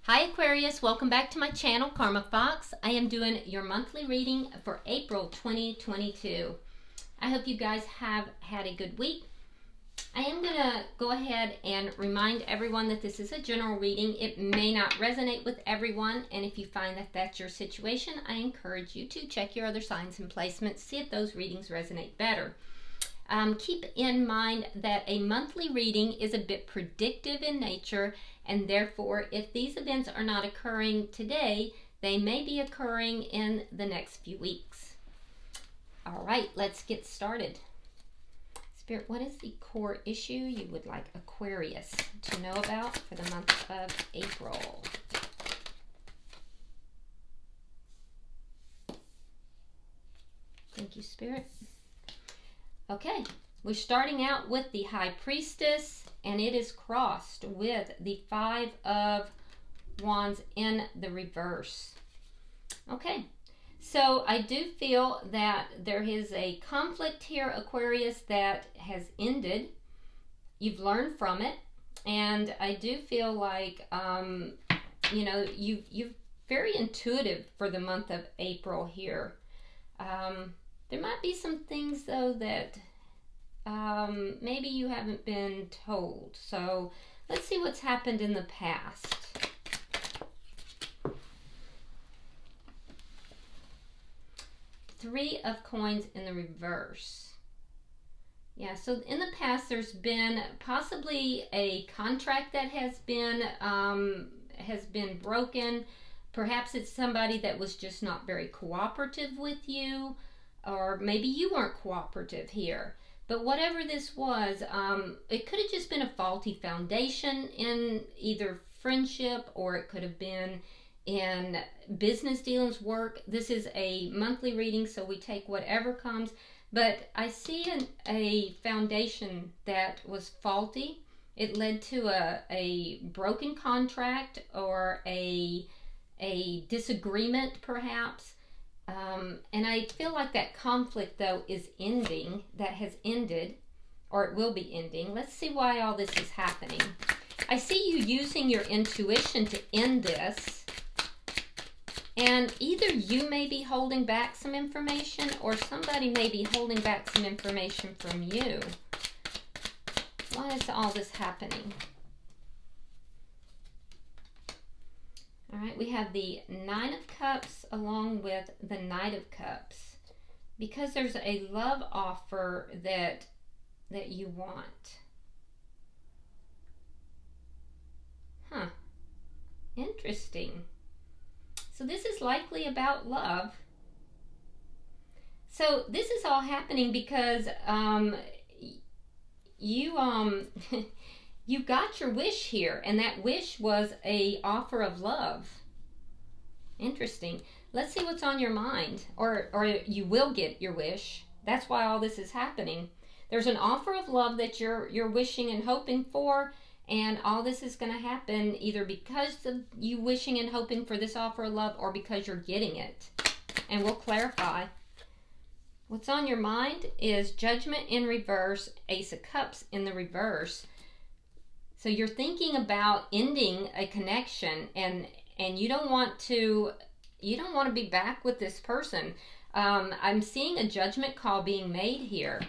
Hi Aquarius, welcome back to my channel, Karma Fox. I am doing your monthly reading for April 2022. I hope you guys have had a good week. I am going to go ahead and remind everyone that this is a general reading. It may not resonate with everyone, and if you find that that's your situation, I encourage you to check your other signs and placements, see if those readings resonate better. Keep in mind that a monthly reading is a bit predictive in nature, and therefore if these events are not occurring today, they may be occurring in the next few weeks. All right, let's get started. Spirit, what is the core issue you would like Aquarius to know about for the month of April? Thank you, Spirit. Okay, we're starting out with the High Priestess, and it is crossed with the Five of Wands in the reverse. Okay, so I do feel that there is a conflict here, Aquarius, that has ended. You've learned from it, and I do feel like, you're very intuitive for the month of April here. There might be some things, though, that maybe you haven't been told. So let's see what's happened in the past. Three of Coins in the reverse. Yeah, so in the past there's been possibly a contract that has been broken. Perhaps it's somebody that was just not very cooperative with you, or maybe you weren't cooperative here. But whatever this was, it could have just been a faulty foundation in either friendship, or it could have been in business dealings, work. This is a monthly reading, so we take whatever comes. But I see a foundation that was faulty. It led to a broken contract, or a disagreement, perhaps. And I feel like that conflict, though, is ending. That has ended, or it will be ending. Let's see why all this is happening. I see you using your intuition to end this. And either you may be holding back some information, or somebody may be holding back some information from you. Why is all this happening? All right, we have the Nine of Cups along with the Knight of Cups, because there's a love offer that you want. Huh. Interesting. So this is likely about love. So this is all happening because you got your wish here, and that wish was a offer of love. Interesting. Let's see what's on your mind, or you will get your wish. That's why all this is happening. There's an offer of love that you're wishing and hoping for, and all this is going to happen either because of you wishing and hoping for this offer of love, or because you're getting it. And we'll clarify. What's on your mind is Judgment in reverse, Ace of Cups in the reverse. So you're thinking about ending a connection, and you don't want to be back with this person. I'm seeing a judgment call being made here.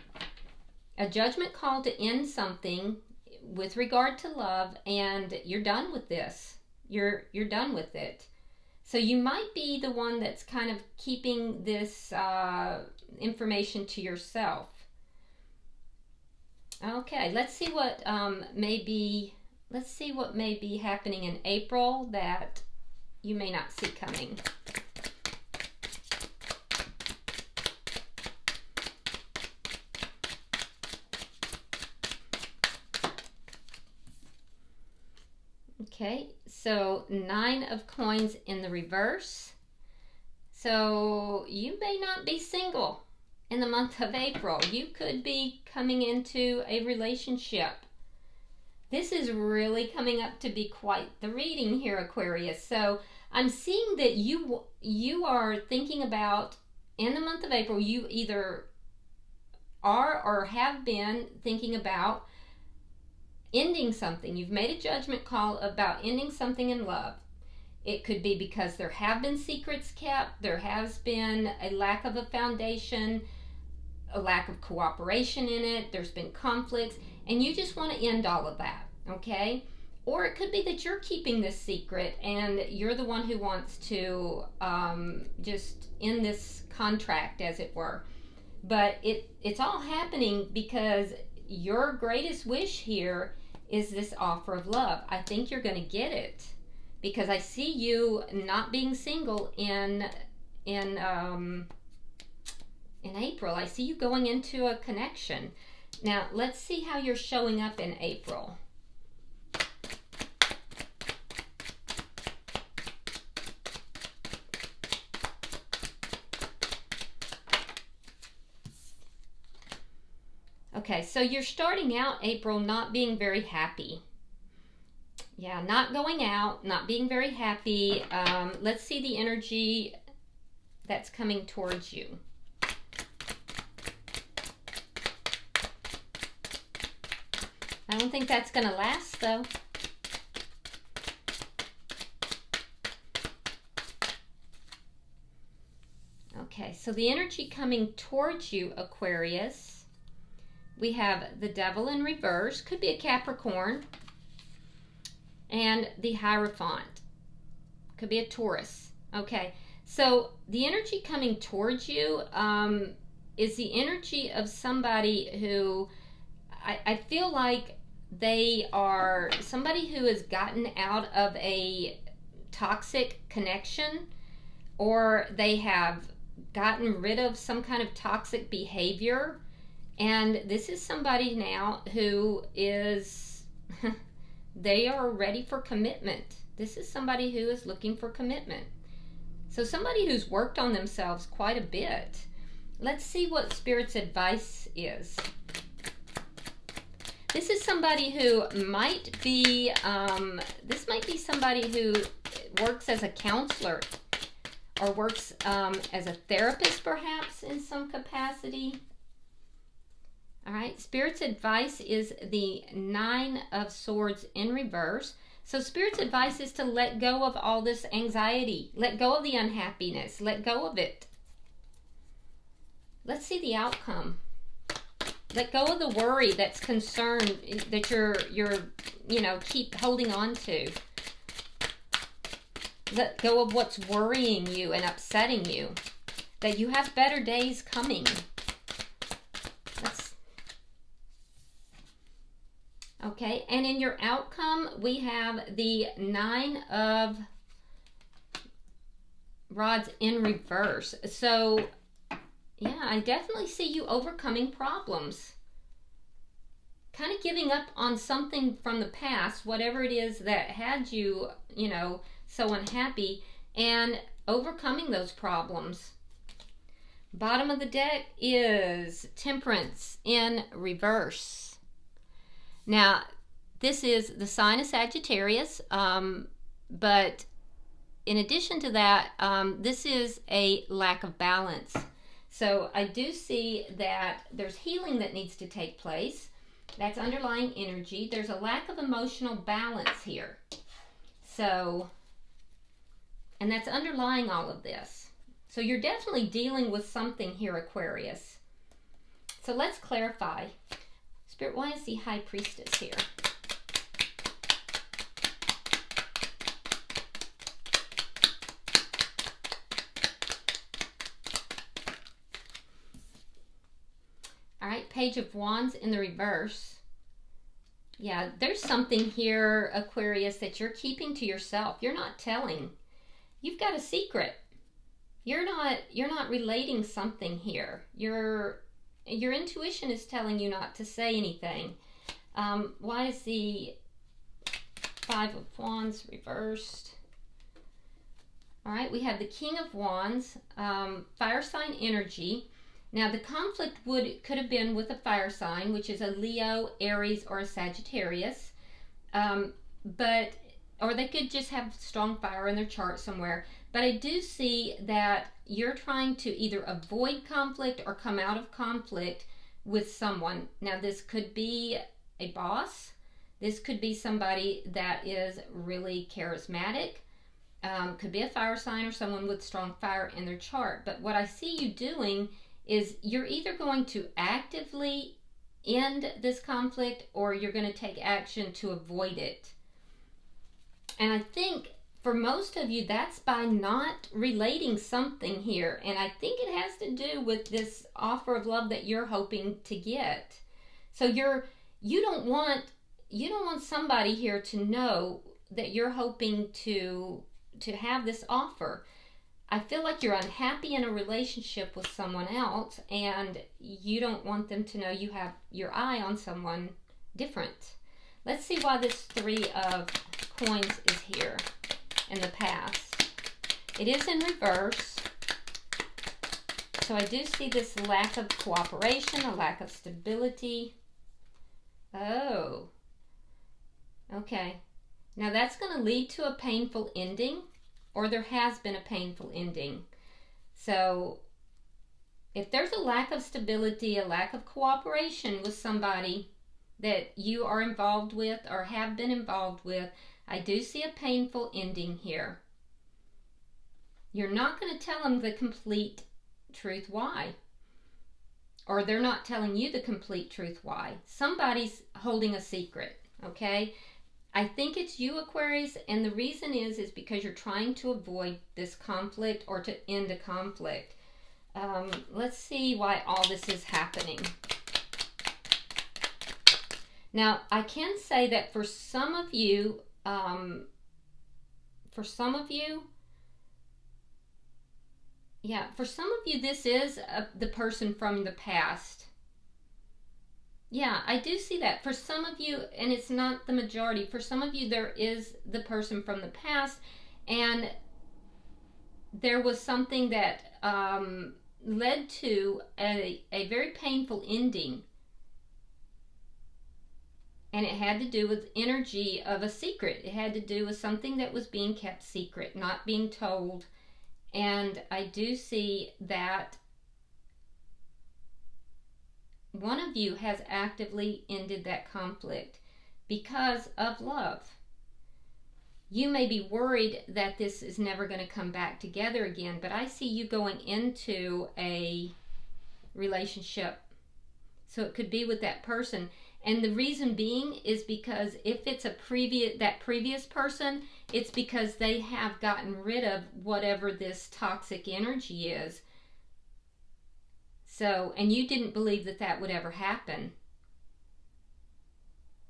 A judgment call to end something with regard to love, and you're done with this. You're done with it. So you might be the one that's kind of keeping this information to yourself. Okay, let's see what may be happening in April that you may not see coming. Okay, so Nine of Coins in the reverse. So you may not be single in the month of April. You could be coming into a relationship. This is really coming up to be quite the reading here, Aquarius. So I'm seeing that you are thinking about, in the month of April, you either are or have been thinking about ending something. You've made a judgment call about ending something in love. It could be because there have been secrets kept, there has been a lack of a foundation, a lack of cooperation in it, there's been conflicts, and you just want to end all of that, okay? Or it could be that you're keeping this secret and you're the one who wants to just end this contract, as it were. But it's all happening because your greatest wish here is this offer of love. I think you're going to get it because I see you not being single in April. I see you going into a connection. Now, let's see how you're showing up in April. Okay, so you're starting out April not being very happy. Yeah, not going out, not being very happy. Let's see the energy that's coming towards you. I don't think that's going to last, though. Okay, so the energy coming towards you, Aquarius, we have the Devil in reverse, could be a Capricorn, and the Hierophant, could be a Taurus. Okay, so the energy coming towards you is the energy of somebody who I feel like they are somebody who has gotten out of a toxic connection, or they have gotten rid of some kind of toxic behavior, and this is somebody now who is they are ready for commitment. This is somebody who is looking for commitment. So somebody who's worked on themselves quite a bit. Let's see what Spirit's advice is. This is somebody who might be, this might be somebody who works as a counselor or works as a therapist, perhaps, in some capacity. All right, Spirit's advice is the Nine of Swords in reverse. So Spirit's advice is to let go of all this anxiety. Let go of the unhappiness. Let go of it. Let's see the outcome. Let go of the worry that's concerned that you're keep holding on to. Let go of what's worrying you and upsetting you. That you have better days coming. Okay, and in your outcome, we have the Nine of Rods in reverse. So, yeah, I definitely see you overcoming problems. Kind of giving up on something from the past, whatever it is that had you, so unhappy, and overcoming those problems. Bottom of the deck is Temperance in reverse. Now, this is the sign of Sagittarius, but in addition to that, this is a lack of balance. So I do see that there's healing that needs to take place. That's underlying energy. There's a lack of emotional balance here. So, and that's underlying all of this. So you're definitely dealing with something here, Aquarius. So let's clarify. Spirit, why is the High Priestess here? All right, Page of Wands in the reverse. Yeah, there's something here, Aquarius, that you're keeping to yourself. You're not telling. You've got a secret. You're not relating something here. Your intuition is telling you not to say anything. Why is the Five of Wands reversed? All right, we have the King of Wands, fire sign energy. Now, the conflict could have been with a fire sign, which is a Leo, Aries, or a Sagittarius. Or they could just have strong fire in their chart somewhere. But I do see that you're trying to either avoid conflict or come out of conflict with someone. Now, this could be a boss. This could be somebody that is really charismatic. Could be a fire sign or someone with strong fire in their chart. But what I see you doing is you're either going to actively end this conflict or you're going to take action to avoid it. And I think for most of you, that's by not relating something here. And I think it has to do with this offer of love that you're hoping to get. So you don't want somebody here to know that you're hoping to have this offer. I feel like you're unhappy in a relationship with someone else and you don't want them to know you have your eye on someone different. Let's see why this Three of Coins is here in the past. It is in reverse. So I do see this lack of cooperation, a lack of stability. Oh. Okay. Now that's going to lead to a painful ending, or there has been a painful ending. So if there's a lack of stability, a lack of cooperation with somebody that you are involved with or have been involved with, I do see a painful ending here. You're not going to tell them the complete truth why. Or they're not telling you the complete truth why. Somebody's holding a secret, okay? I think it's you, Aquarius, and the reason is because you're trying to avoid this conflict or to end a conflict. Let's see why all this is happening. Now, I can say that for some of you, this is the person from the past. Yeah, I do see that. For some of you, and it's not the majority, for some of you there is the person from the past, and there was something that led to a very painful ending. And it had to do with energy of a secret. It had to do with something that was being kept secret, not being told. And I do see that one of you has actively ended that conflict because of love. You may be worried that this is never going to come back together again, but I see you going into a relationship. So it could be with that person. And the reason being is because if it's that previous person, it's because they have gotten rid of whatever this toxic energy is. So, and you didn't believe that would ever happen.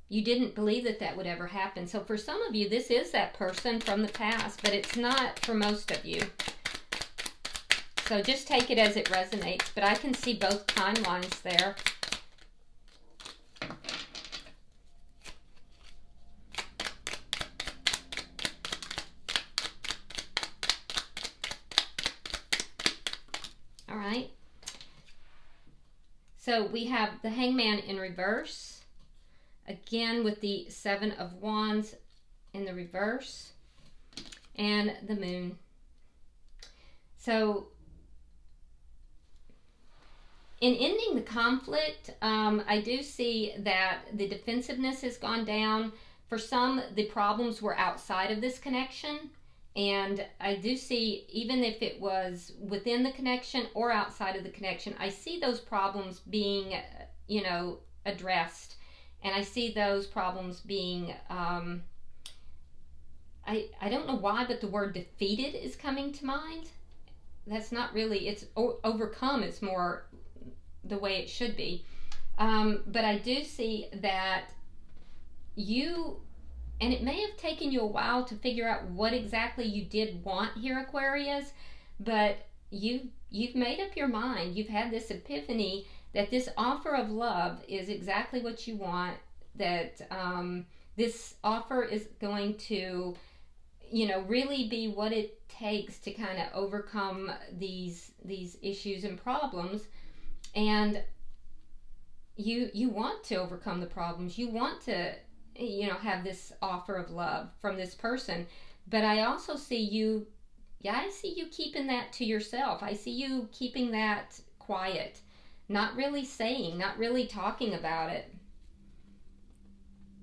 You didn't believe that would ever happen. So for some of you, this is that person from the past, but it's not for most of you. So just take it as it resonates. But I can see both timelines there. All right. So we have the Hangman in reverse. Again with the Seven of Wands in the reverse. And the Moon. So in ending the conflict, I do see that the defensiveness has gone down. For some, the problems were outside of this connection. And I do see, even if it was within the connection or outside of the connection, I see those problems being, addressed. And I see those problems being, I don't know why, but the word defeated is coming to mind. That's not really, it's overcome. It's more the way it should be. But I do see that you... And it may have taken you a while to figure out what exactly you did want here, Aquarius, but you've made up your mind. You've had this epiphany that this offer of love is exactly what you want, that this offer is going to, really be what it takes to kind of overcome these issues and problems. And you want to overcome the problems. You want to have this offer of love from this person. But I also see you, I see you keeping that to yourself. I see you keeping that quiet, not really saying, not really talking about it.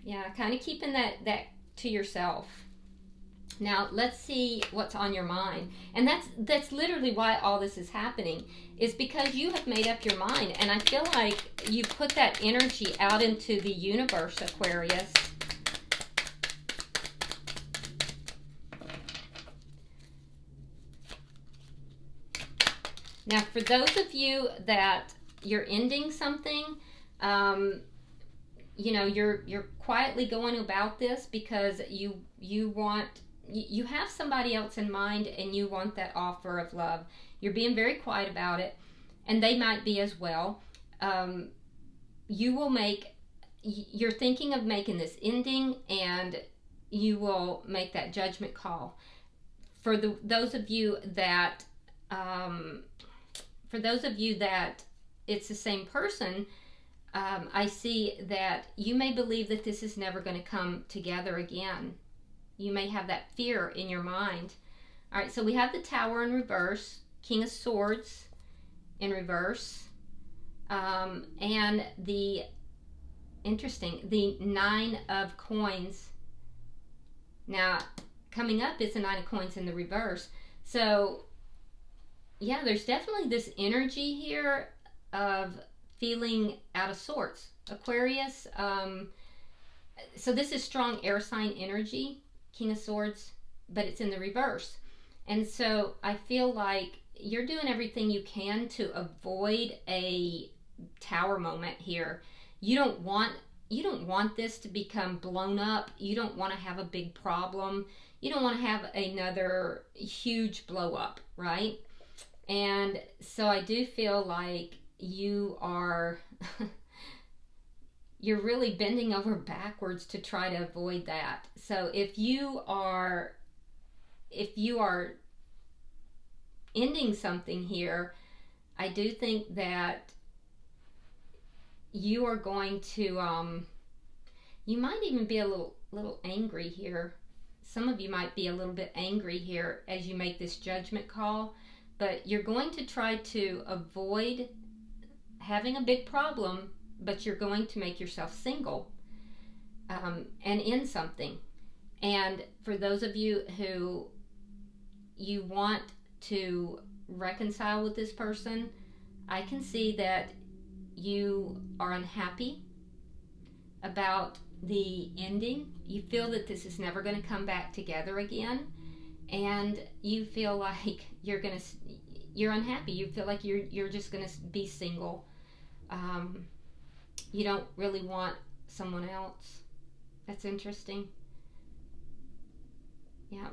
Yeah, kind of keeping that to yourself. Now, let's see what's on your mind. And that's literally why all this is happening, is because you have made up your mind. And I feel like you put that energy out into the universe, Aquarius. Now, for those of you that you're ending something, you know, you're quietly going about this because you want, you have somebody else in mind and you want that offer of love. You're being very quiet about it, and they might be as well. You will make, you're thinking of making this ending, and you will make that judgment call. For those of you that it's the same person, I see that you may believe that this is never going to come together again. You may have that fear in your mind. All right, so we have the Tower in reverse, King of Swords in reverse, and the Nine of Coins. Now, coming up is the Nine of Coins in the reverse. So, yeah, there's definitely this energy here of feeling out of sorts, Aquarius. So this is strong air sign energy, King of Swords, but it's in the reverse. And so I feel like you're doing everything you can to avoid a Tower moment here. You don't want this to become blown up. You don't want to have a big problem. You don't want to have another huge blow up, right? And so I do feel like you are you're really bending over backwards to try to avoid that. So if you are ending something here, I do think that you are going to you might even be a little angry here. Some of you might be a little bit angry here as you make this judgment call, but you're going to try to avoid having a big problem, but you're going to make yourself single and end something. And for those of you who you want to reconcile with this person, I can see that you are unhappy about the ending. You feel that this is never going to come back together again, and you feel like you're unhappy. You feel like you're just going to be single. You don't really want someone else. That's interesting. Yeah.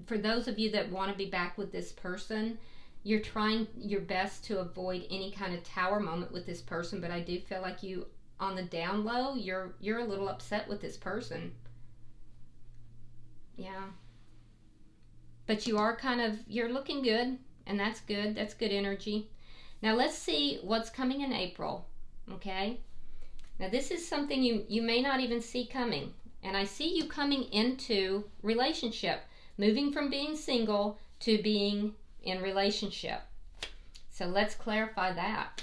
For those of you that want to be back with this person, you're trying your best to avoid any kind of Tower moment with this person, but I do feel like you, on the down low, you're a little upset with this person. Yeah. But you're looking good, and that's good. That's good energy. Now let's see what's coming in April, okay? Now this is something you may not even see coming. And I see you coming into relationship, moving from being single to being in relationship. So let's clarify that.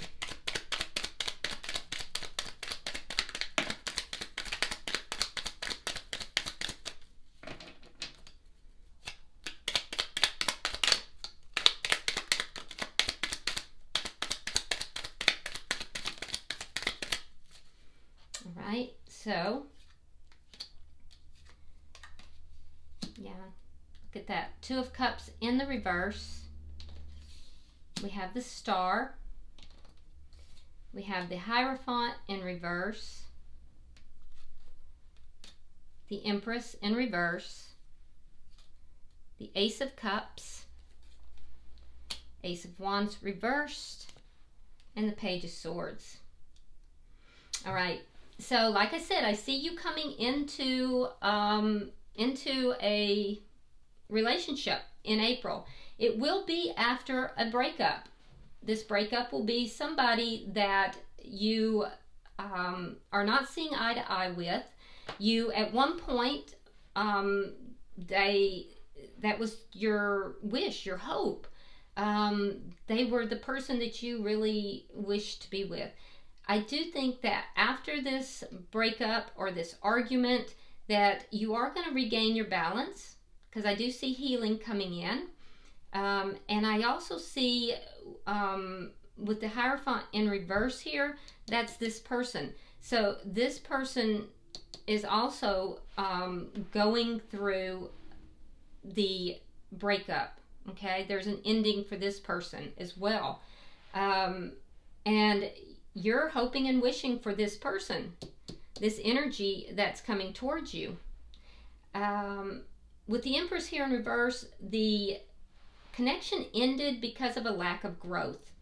All right, so yeah, look at that. Two of Cups in the reverse. We have the Star. We have the Hierophant in reverse. The Empress in reverse. The Ace of Cups. Ace of Wands reversed. And the Page of Swords. All right. So, like I said, I see you coming into a relationship in April. It will be after a breakup. This breakup will be somebody that you are not seeing eye to eye with. You, at one point, that was your wish, your hope. They were the person that you really wished to be with. I do think that after this breakup or this argument, that you are going to regain your balance, because I do see healing coming in. And I also see with the Hierophant in reverse here, that's this person. So this person is also going through the breakup. Okay, there's an ending for this person as well. And you're hoping and wishing for this person, this energy that's coming towards you. With the Empress here in reverse, the connection ended because of a lack of growth.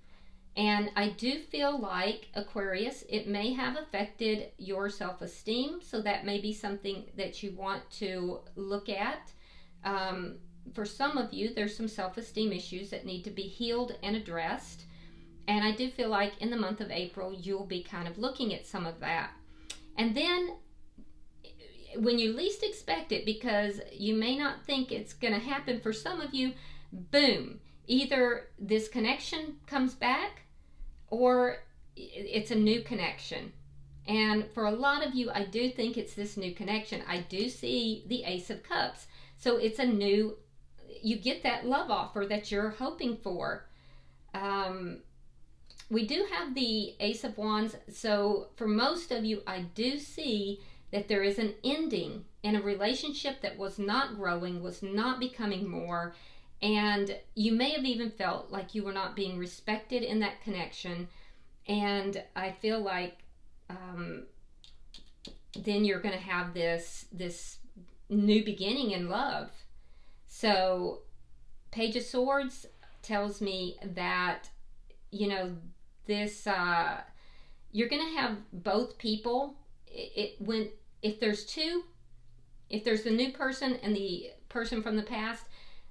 And I do feel like, Aquarius, it may have affected your self-esteem. So that may be something that you want to look at. For some of you, there's some self-esteem issues that need to be healed and addressed. And I do feel like in the month of April, you'll be kind of looking at some of that. And then when you least expect it, because you may not think it's going to happen for some of you, boom, either this connection comes back or it's a new connection. And for a lot of you, I do think it's this new connection. I do see the Ace of Cups. So it's a new, you get that love offer that you're hoping for. We do have the Ace of Wands. So for most of you, I do see that there is an ending in a relationship that was not growing, was not becoming more. And you may have even felt like you were not being respected in that connection. And I feel like then you're going to have this new beginning in love. So Page of Swords tells me that, you know, this you're going to have both people. If there's two, if there's the new person and the person from the past,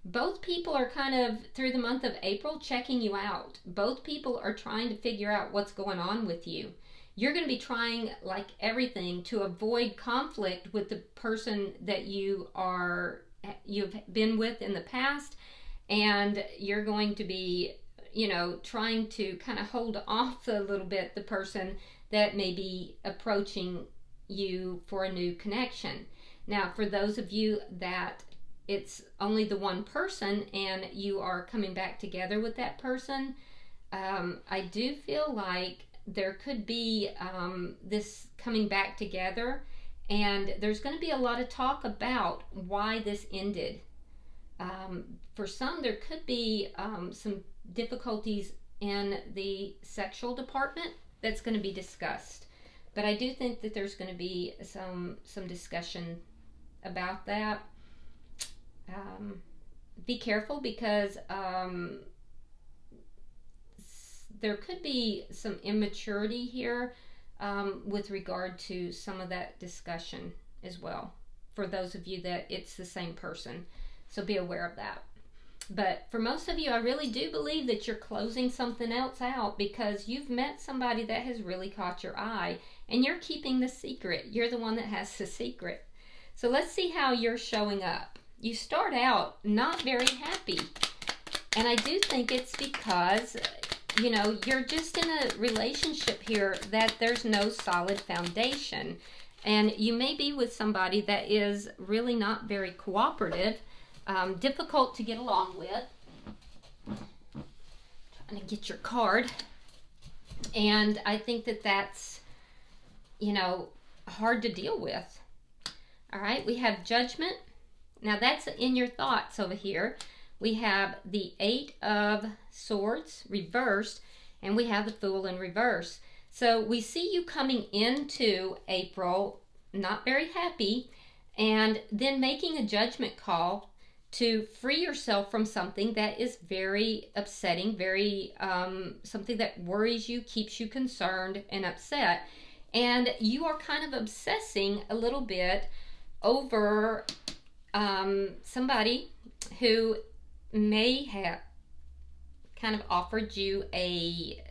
both people are kind of, through the month of April, checking you out. Both people are trying to figure out what's going on with you. You're going to be trying, like everything, to avoid conflict with the person that you've been with in the past. And you're going to be, you know, trying to kind of hold off a little bit the person that may be approaching you for a new connection. Now, for those of you that it's only the one person and you are coming back together with that person, I do feel like there could be this coming back together, and there's going to be a lot of talk about why this ended. For some, there could be some difficulties in the sexual department that's going to be discussed. But I do think that there's going to be some discussion about that. Be careful, because there could be some immaturity here with regard to some of that discussion as well, for those of you that it's the same person. So be aware of that. But for most of you, I really do believe that you're closing something else out, because you've met somebody that has really caught your eye, and you're keeping the secret. You're the one that has the secret. So let's see how you're showing up. You start out not very happy, and I do think it's because, you know, you're just in a relationship here that there's no solid foundation, and you may be with somebody that is really not very cooperative, difficult to get along with. Trying to get your card, and I think that that's, you know, hard to deal with. All right, we have Judgment. Now that's in your thoughts over here. We have the Eight of Swords reversed, and we have the Fool in reverse. So we see you coming into April not very happy, and then making a judgment call to free yourself from something that is very upsetting, very something that worries you, keeps you concerned and upset. And you are kind of obsessing a little bit over somebody who may have kind of offered you a,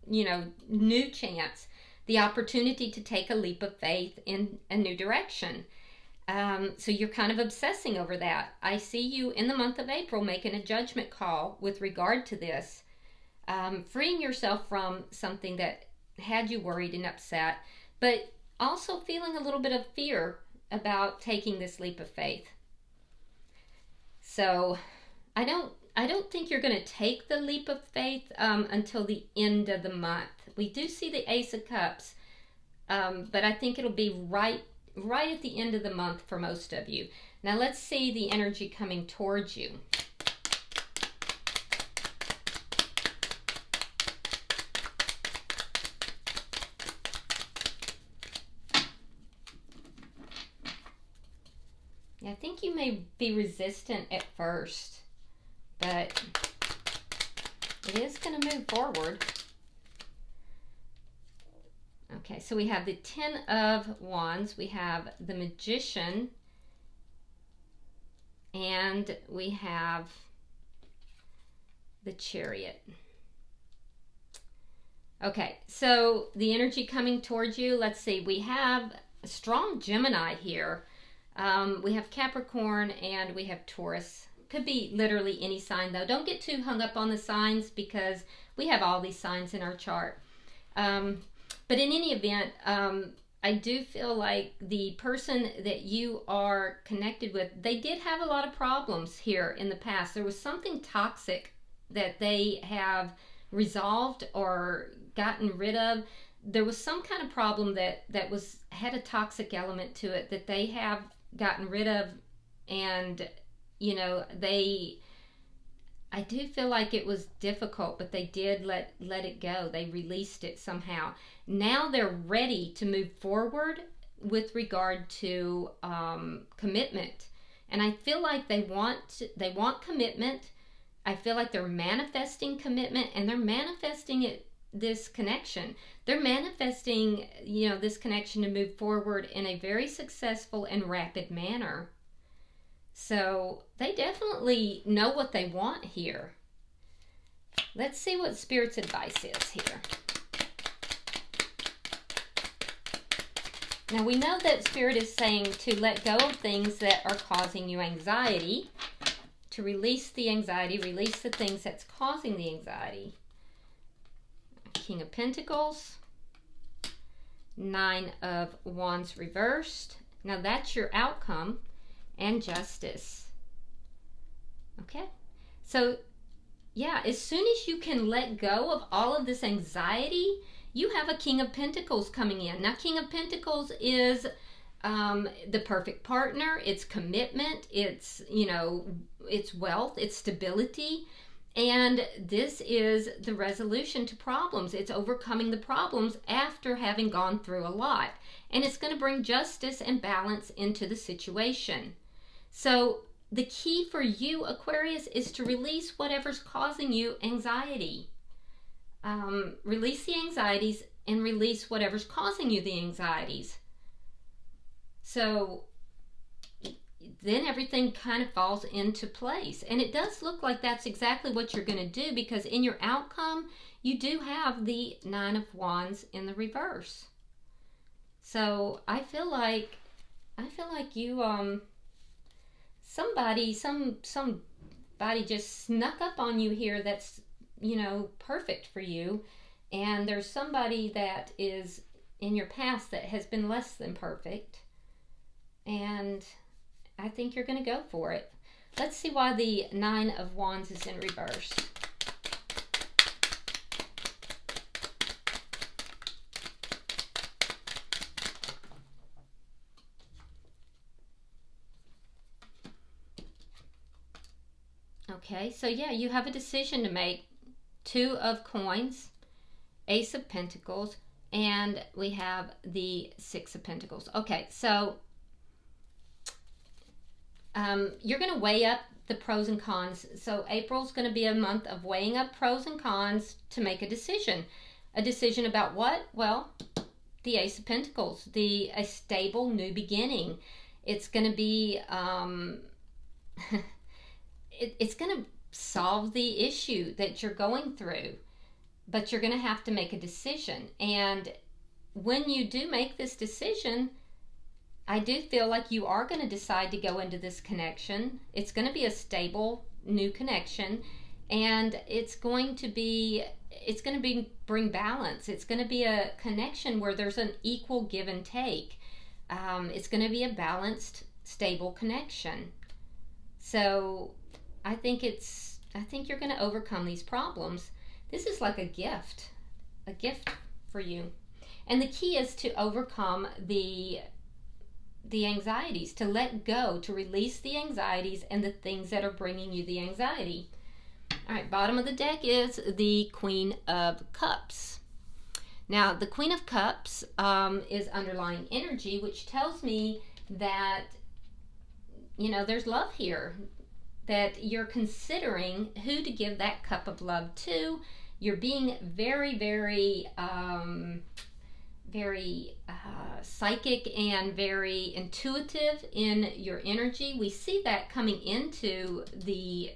you know, new chance, the opportunity to take a leap of faith in a new direction. So you're kind of obsessing over that. I see you in the month of April making a judgment call with regard to this, freeing yourself from something that had you worried and upset, but also feeling a little bit of fear about taking this leap of faith. So I don't think you're going to take the leap of faith until the end of the month. We do see the Ace of Cups, but I think it'll be right at the end of the month for most of you. Now let's see the energy coming towards you. I think you may be resistant at first, but it is going to move forward. Okay, so we have the Ten of Wands, we have the Magician, and we have the Chariot. Okay, so the energy coming towards you, let's see, we have a strong Gemini here. We have Capricorn and we have Taurus. Could be literally any sign though. Don't get too hung up on the signs because we have all these signs in our chart. But in any event, I do feel like the person that you are connected with, they did have a lot of problems here in the past. There was something toxic that they have resolved or gotten rid of. There was some kind of problem that had a toxic element to it that they have gotten rid of, and you know, I do feel like it was difficult, but they did let it go. They released it somehow. Now they're ready to move forward with regard to commitment, and I feel like they want commitment. I feel like they're manifesting commitment, and they're manifesting this connection. They're manifesting, you know, this connection to move forward in a very successful and rapid manner. So they definitely know what they want here. Let's see what Spirit's advice is here. Now we know that Spirit is saying to let go of things that are causing you anxiety, to release the anxiety, release the things that's causing the anxiety. King of Pentacles, Nine of Wands reversed. Now that's your outcome, and Justice. Okay, so yeah, as soon as you can let go of all of this anxiety, you have a King of Pentacles coming in. Now King of Pentacles is the perfect partner. It's commitment, it's, you know, it's wealth, it's stability. And this is the resolution to problems. It's overcoming the problems after having gone through a lot. And it's going to bring justice and balance into the situation. So the key for you, Aquarius, is to release whatever's causing you anxiety. Release the anxieties and release whatever's causing you the anxieties. So then everything kind of falls into place. And it does look like that's exactly what you're going to do, because in your outcome, you do have the Nine of Wands in the reverse. So I feel like you, somebody just snuck up on you here that's, you know, perfect for you. And there's somebody that is in your past that has been less than perfect. And I think you're going to go for it. Let's see why the Nine of Wands is in reverse. Okay, so yeah, you have a decision to make. Two of Coins, Ace of Pentacles, and we have the Six of Pentacles. Okay, so you're going to weigh up the pros and cons. So April's going to be a month of weighing up pros and cons to make a decision. A decision about what? Well, the Ace of Pentacles, a stable new beginning. It's going to be, it's going to solve the issue that you're going through, but you're going to have to make a decision. And when you do make this decision, I do feel like you are going to decide to go into this connection. It's going to be a stable new connection, and it's going to bring balance. It's going to be a connection where there's an equal give and take. It's going to be a balanced, stable connection. So I think you're going to overcome these problems. This is like a gift for you. And the key is to overcome the anxieties, to let go, to release the anxieties and the things that are bringing you the anxiety. All right, bottom of the deck is the Queen of Cups. Now, the Queen of Cups is underlying energy, which tells me that, there's love here, that you're considering who to give that cup of love to. You're being very, very, very psychic and very intuitive in your energy. We see that coming into the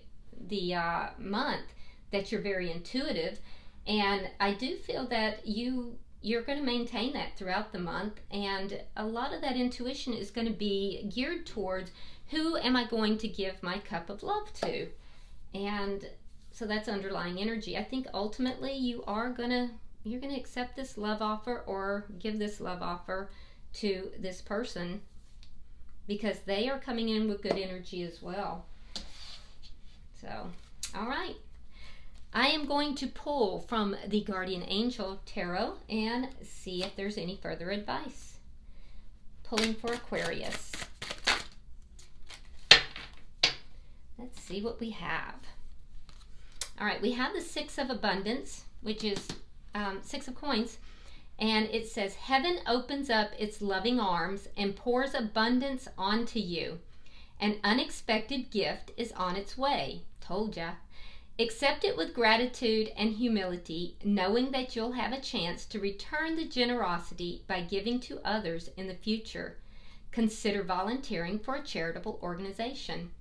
month, that you're very intuitive, and I do feel that you're going to maintain that throughout the month, and a lot of that intuition is going to be geared towards who am I going to give my cup of love to. And so that's underlying energy. I think ultimately you're going to accept this love offer or give this love offer to this person, because they are coming in with good energy as well. So, all right. I am going to pull from the Guardian Angel Tarot and see if there's any further advice. Pulling for Aquarius. Let's see what we have. All right, we have the Six of Abundance, which is Six of Coins, and it says, heaven opens up its loving arms and pours abundance onto you. An unexpected gift is on its way. Told ya. Accept it with gratitude and humility, knowing that you'll have a chance to return the generosity by giving to others in the future. Consider volunteering for a charitable organization.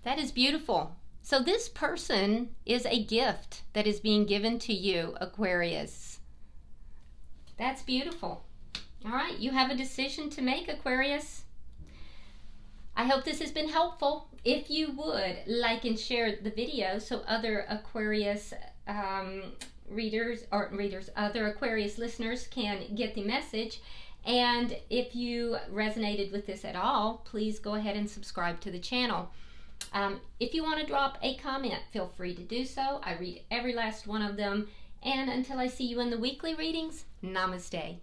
That is beautiful. So this person is a gift that is being given to you, Aquarius. That's beautiful. All right, you have a decision to make, Aquarius. I hope this has been helpful. If you would like and share the video so other Aquarius other Aquarius listeners can get the message. And if you resonated with this at all, please go ahead and subscribe to the channel. If you want to drop a comment, feel free to do so. I read every last one of them. And until I see you in the weekly readings, namaste.